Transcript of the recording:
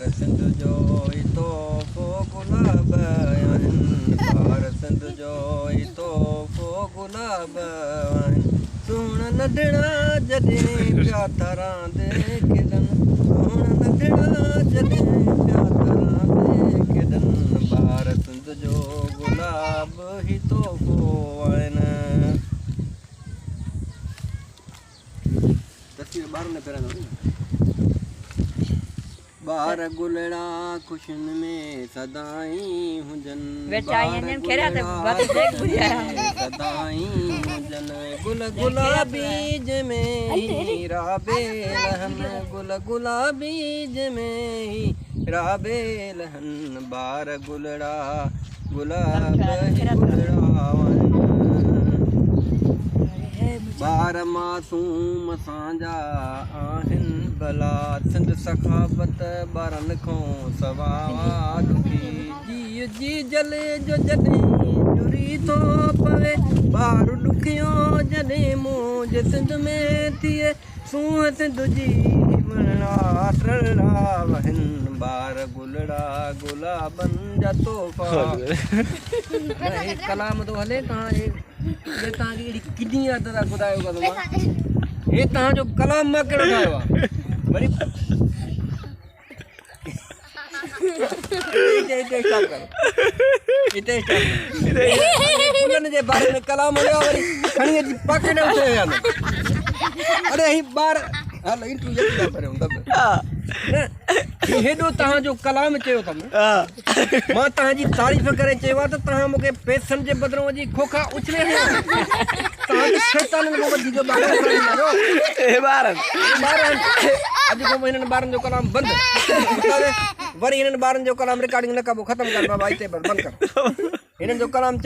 बार सिंध जो ई तोहफ़ो गुलाब आहिनि बार सिंध जो ई तोहफ़ो गुलाब आहिनि सुहिणा नंढड़ा जॾहिं पिया था रांदि खेॾनि सुहिणा नंढड़ा जॾहिं पिया था रांदि खेॾनि बार सिंध जो गुलाब ई तोहफ़ो आहिनि ॿारनि पहिरियां ॿार गुलड़ा ख़ुशियुनि में सदाई हुजनि सदाई हुजनि गुल गुलाबी जंहिंमें ही राबे लहनि गुल गुलाबी जंहिंमें ही राबे लहनि ॿार गुलड़ा गुलाब गुलड़ा ॿार मासूम असांजा आहिनि भला सिंध सखावत ॿारनि खां सवावा ॾुखी जी जी जले जो जॾहिं जुड़ी थो पवे ॿार ॾुखियो जॾहिं मौज सिंध में थिए सूंहं सिंध जी वणड़ा टिणड़ा वहिनि ॿार गुलड़ा गुलाबनि जा तोहफ़ा हे कलाम थो हले तव्हां तव्हांखे अहिड़ी किनी आदत ॿुधायो हे तव्हांजो कलाम मां कहिड़ो ठाहियो आहे वरी हिते जे बारे में कलाम हुयो वरी खणी अची पॉकेट में उठे विया अरे ही ॿार हलो इंटरव्यू न करियो हेॾो तव्हांजो कलाम चयो अथमि मां तव्हांजी तारीफ़ करे चयो आहे त तव्हां मूंखे पैसनि जे बदिरां वञी खोखा उछले तव्हांखे शैताननि खां वधीक अॼु खां पोइ हिननि ॿारनि जो कलाम बंदि वरी हिननि ॿारनि जो कलाम रिकॉर्डिंग न कबो ख़तमु कर बाबा हिते बंदि कर हिननि जो कलाम